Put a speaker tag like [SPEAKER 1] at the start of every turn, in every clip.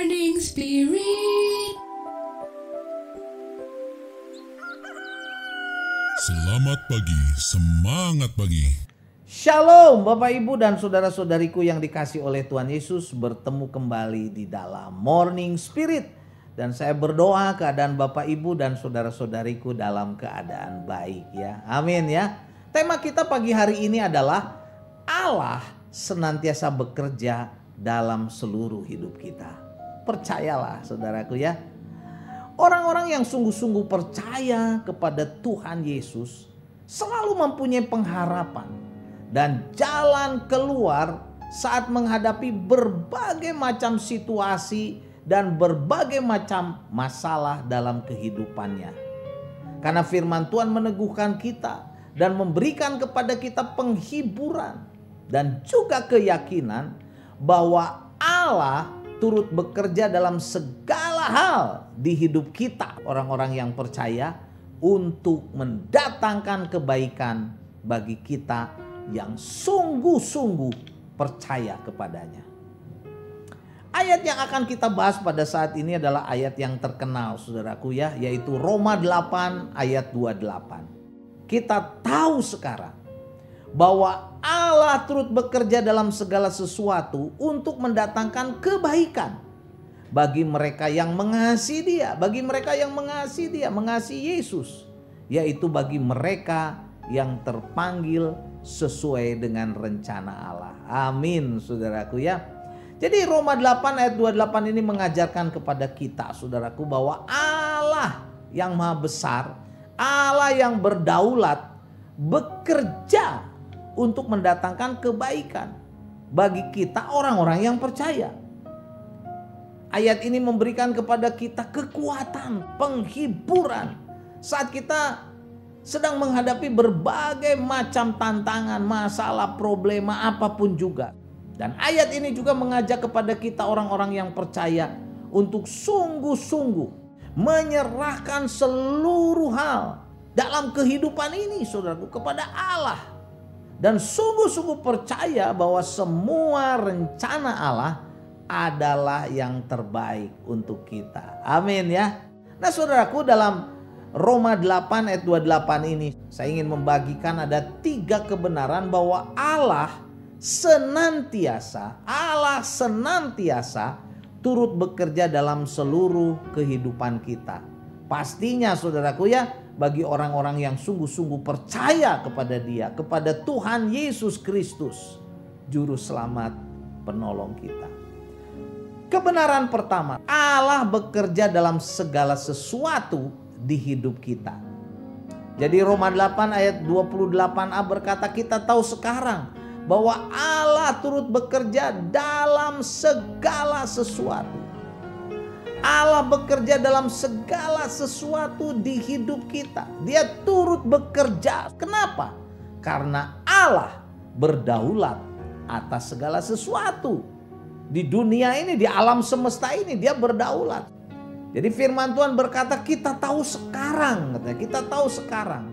[SPEAKER 1] Morning Spirit.
[SPEAKER 2] Selamat pagi, semangat pagi.
[SPEAKER 3] Shalom Bapak Ibu dan saudara-saudariku yang dikasih oleh Tuhan Yesus, bertemu kembali di dalam Morning Spirit. Dan saya berdoa keadaan Bapak Ibu dan saudara-saudariku dalam keadaan baik ya. Amin ya. Tema kita pagi hari ini adalah Allah senantiasa bekerja dalam seluruh hidup kita. Percayalah saudaraku ya. Orang-orang yang sungguh-sungguh percaya kepada Tuhan Yesus selalu mempunyai pengharapan dan jalan keluar saat menghadapi berbagai macam situasi dan berbagai macam masalah dalam kehidupannya. Karena firman Tuhan meneguhkan kita dan memberikan kepada kita penghiburan dan juga keyakinan bahwa Allah turut bekerja dalam segala hal di hidup kita, orang-orang yang percaya, untuk mendatangkan kebaikan bagi kita yang sungguh-sungguh percaya kepadanya. Ayat yang akan kita bahas pada saat ini adalah ayat yang terkenal saudaraku ya, yaitu Roma 8 ayat 28. Kita tahu sekarang bahwa Allah turut bekerja dalam segala sesuatu untuk mendatangkan kebaikan bagi mereka yang mengasihi Dia, bagi mereka yang mengasihi Dia, mengasihi Yesus, yaitu bagi mereka yang terpanggil sesuai dengan rencana Allah. Amin saudaraku ya. Jadi Roma 8 ayat 28 ini mengajarkan kepada kita saudaraku bahwa Allah yang maha besar, Allah yang berdaulat bekerja untuk mendatangkan kebaikan bagi kita orang-orang yang percaya. Ayat ini memberikan kepada kita kekuatan, penghiburan saat kita sedang menghadapi berbagai macam tantangan, masalah, problema apapun juga. Dan ayat ini juga mengajak kepada kita orang-orang yang percaya untuk sungguh-sungguh menyerahkan seluruh hal dalam kehidupan ini saudaraku kepada Allah. Dan sungguh-sungguh percaya bahwa semua rencana Allah adalah yang terbaik untuk kita. Amin ya. Nah saudaraku, dalam Roma 8 ayat 28 ini saya ingin membagikan ada 3 kebenaran bahwa Allah senantiasa turut bekerja dalam seluruh kehidupan kita. Pastinya saudaraku ya, bagi orang-orang yang sungguh-sungguh percaya kepada Dia, kepada Tuhan Yesus Kristus, Juru Selamat penolong kita. Kebenaran pertama, Allah bekerja dalam segala sesuatu di hidup kita. Jadi Roma 8 ayat 28a berkata, kita tahu sekarang bahwa Allah turut bekerja dalam segala sesuatu. Allah bekerja dalam segala sesuatu di hidup kita. Dia turut bekerja. Kenapa? Karena Allah berdaulat atas segala sesuatu. Di dunia ini, di alam semesta ini Dia berdaulat. Jadi firman Tuhan berkata kita tahu sekarang. Kita tahu sekarang.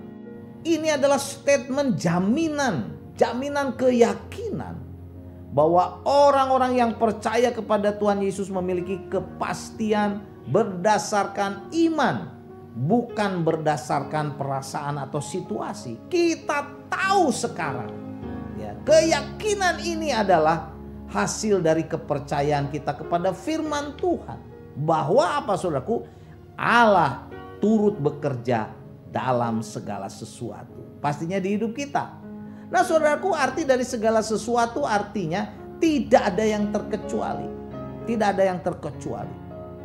[SPEAKER 3] Ini adalah statement jaminan keyakinan bahwa orang-orang yang percaya kepada Tuhan Yesus memiliki kepastian berdasarkan iman, bukan berdasarkan perasaan atau situasi. Kita tahu sekarang ya, keyakinan ini adalah hasil dari kepercayaan kita kepada firman Tuhan, bahwa apa saudaraku, Allah turut bekerja dalam segala sesuatu, pastinya di hidup kita. Nah saudaraku, arti dari segala sesuatu artinya tidak ada yang terkecuali. Tidak ada yang terkecuali.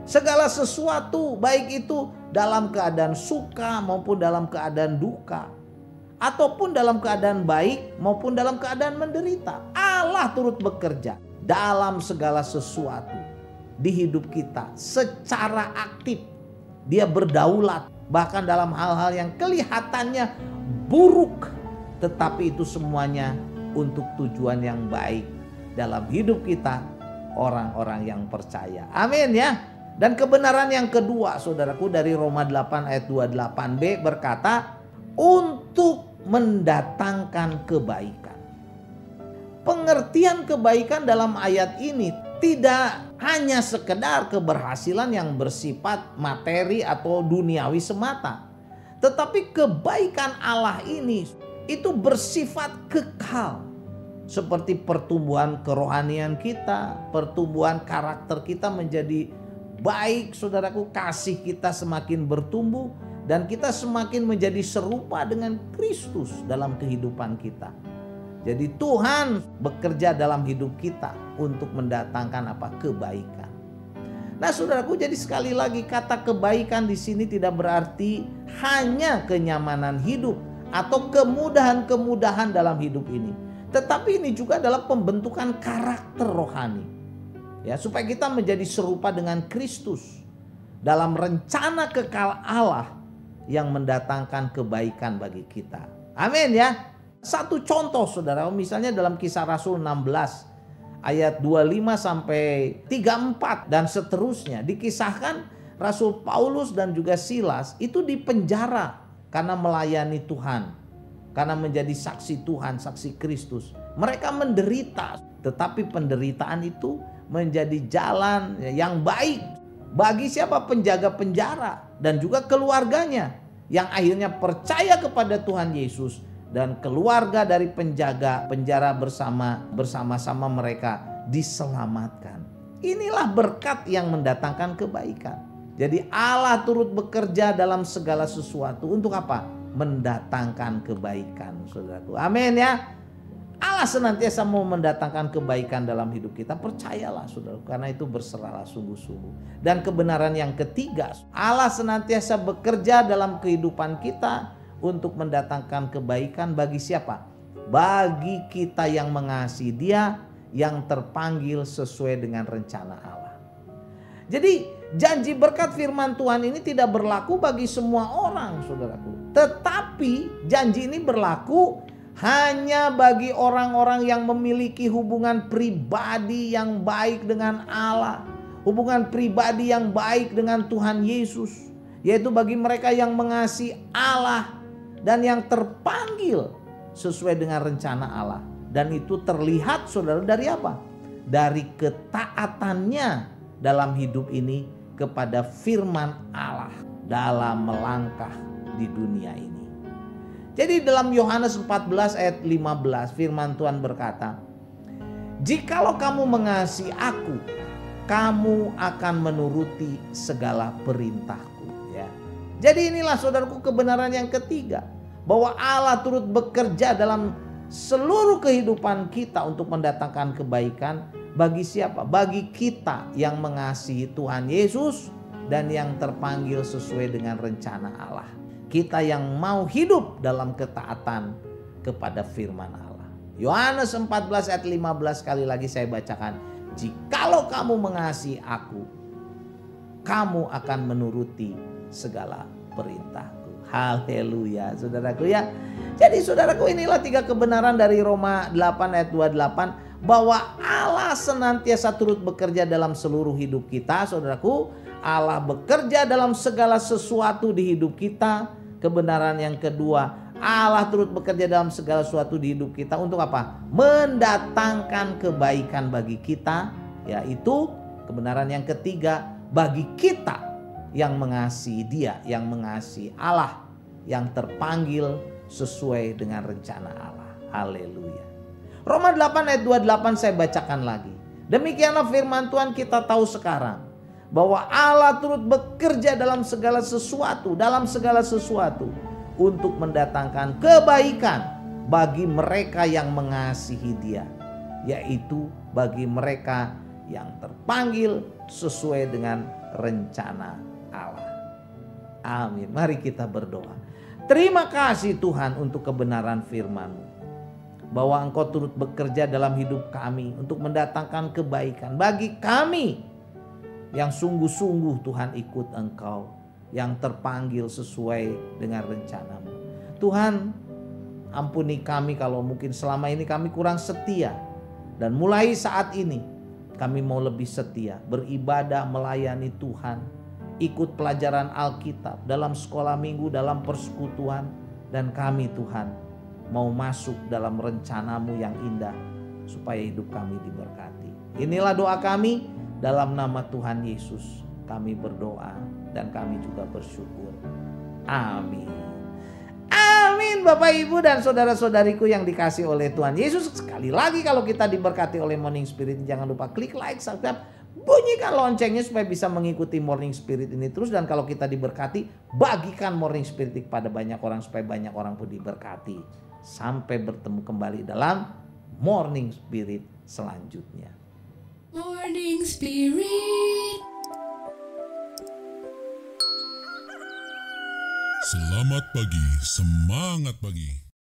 [SPEAKER 3] Segala sesuatu, baik itu dalam keadaan suka maupun dalam keadaan duka, ataupun dalam keadaan baik maupun dalam keadaan menderita, Allah turut bekerja dalam segala sesuatu di hidup kita secara aktif. Dia berdaulat bahkan dalam hal-hal yang kelihatannya buruk, tetapi itu semuanya untuk tujuan yang baik dalam hidup kita, orang-orang yang percaya. Amin ya. Dan kebenaran yang kedua saudaraku dari Roma 8 ayat 28b berkata, untuk mendatangkan kebaikan. Pengertian kebaikan dalam ayat ini Tidak hanya sekedar keberhasilan yang bersifat materi atau duniawi semata. Tetapi kebaikan Allah ini itu bersifat kekal. Seperti pertumbuhan kerohanian kita, pertumbuhan karakter kita menjadi baik, saudaraku, kasih kita semakin bertumbuh dan kita semakin menjadi serupa dengan Kristus dalam kehidupan kita. Jadi Tuhan bekerja dalam hidup kita untuk mendatangkan apa? Kebaikan. Nah, saudaraku, jadi sekali lagi kata kebaikan di sini tidak berarti hanya kenyamanan hidup atau kemudahan-kemudahan dalam hidup ini. Tetapi ini juga adalah pembentukan karakter rohani. Ya, supaya kita menjadi serupa dengan Kristus dalam rencana kekal Allah yang mendatangkan kebaikan bagi kita. Amin ya. Satu contoh, saudara, misalnya dalam Kisah Rasul 16 ayat 25 sampai 34 dan seterusnya, dikisahkan Rasul Paulus dan juga Silas itu dipenjara karena melayani Tuhan, karena menjadi saksi Tuhan, saksi Kristus. Mereka menderita, tetapi penderitaan itu menjadi jalan yang baik bagi siapa? Penjaga penjara dan juga keluarganya yang akhirnya percaya kepada Tuhan Yesus. Dan keluarga dari penjaga penjara bersama-sama mereka diselamatkan. Inilah berkat yang mendatangkan kebaikan. Jadi Allah turut bekerja dalam segala sesuatu untuk apa? Mendatangkan kebaikan, saudaraku. Amin ya. Allah senantiasa mau mendatangkan kebaikan dalam hidup kita. Percayalah, saudaraku, karena itu berserahlah sungguh-sungguh. Dan kebenaran yang ketiga, Allah senantiasa bekerja dalam kehidupan kita untuk mendatangkan kebaikan bagi siapa? Bagi kita yang mengasihi Dia, yang terpanggil sesuai dengan rencana Allah. Jadi janji berkat firman Tuhan ini tidak berlaku bagi semua orang, saudaraku. Tetapi janji ini berlaku hanya bagi orang-orang yang memiliki hubungan pribadi yang baik dengan Allah. Hubungan pribadi yang baik dengan Tuhan Yesus. Yaitu bagi mereka yang mengasihi Allah dan yang terpanggil sesuai dengan rencana Allah. Dan itu terlihat, saudara, dari apa? Dari ketaatannya dalam hidup ini kepada firman Allah dalam melangkah di dunia ini. Jadi dalam Yohanes 14 ayat 15 firman Tuhan berkata, "Jikalau kamu mengasihi aku, kamu akan menuruti segala perintahku." Jadi inilah, saudaraku, kebenaran yang ketiga. Bahwa Allah turut bekerja dalam seluruh kehidupan kita untuk mendatangkan kebaikan. Bagi siapa? Bagi kita yang mengasihi Tuhan Yesus dan yang terpanggil sesuai dengan rencana Allah. Kita yang mau hidup dalam ketaatan kepada firman Allah. Yohanes 14 ayat 15 sekali lagi saya bacakan. "Jikalau kamu mengasihi aku, kamu akan menuruti segala perintahku." Haleluya, saudaraku ya. Jadi saudaraku, inilah tiga kebenaran dari Roma 8 ayat 28. Bahwa Allah senantiasa turut bekerja dalam seluruh hidup kita, saudaraku. Allah bekerja dalam segala sesuatu di hidup kita. Kebenaran yang kedua, Allah turut bekerja dalam segala sesuatu di hidup kita untuk apa? Mendatangkan kebaikan bagi kita. Yaitu kebenaran yang ketiga, bagi kita yang mengasihi Dia, yang mengasihi Allah, yang terpanggil sesuai dengan rencana Allah. Haleluya. Roma 8 ayat 28 saya bacakan lagi. Demikianlah firman Tuhan, kita tahu sekarang bahwa Allah turut bekerja dalam segala sesuatu untuk mendatangkan kebaikan bagi mereka yang mengasihi Dia, yaitu bagi mereka yang terpanggil sesuai dengan rencana Allah. Amin. Mari kita berdoa. Terima kasih Tuhan untuk kebenaran firman-Mu, bahwa Engkau turut bekerja dalam hidup kami untuk mendatangkan kebaikan bagi kami yang sungguh-sungguh Tuhan ikut Engkau, yang terpanggil sesuai dengan rencana-Mu. Tuhan, ampuni kami kalau mungkin selama ini kami kurang setia, dan mulai saat ini kami mau lebih setia, beribadah, melayani Tuhan, ikut pelajaran Alkitab, dalam sekolah minggu, dalam persekutuan. Dan kami Tuhan mau masuk dalam rencana-Mu yang indah supaya hidup kami diberkati. Inilah doa kami dalam nama Tuhan Yesus. Kami berdoa dan kami juga bersyukur. Amin. Amin Bapak Ibu dan saudara-saudariku yang dikasih oleh Tuhan Yesus. Sekali lagi kalau kita diberkati oleh Morning Spirit, jangan lupa klik like, subscribe, bunyikan loncengnya supaya bisa mengikuti Morning Spirit ini terus. Dan kalau kita diberkati, bagikan Morning Spirit kepada banyak orang supaya banyak orang pun diberkati. Sampai bertemu kembali dalam Morning Spirit selanjutnya.
[SPEAKER 1] Morning Spirit.
[SPEAKER 2] Selamat pagi, semangat pagi.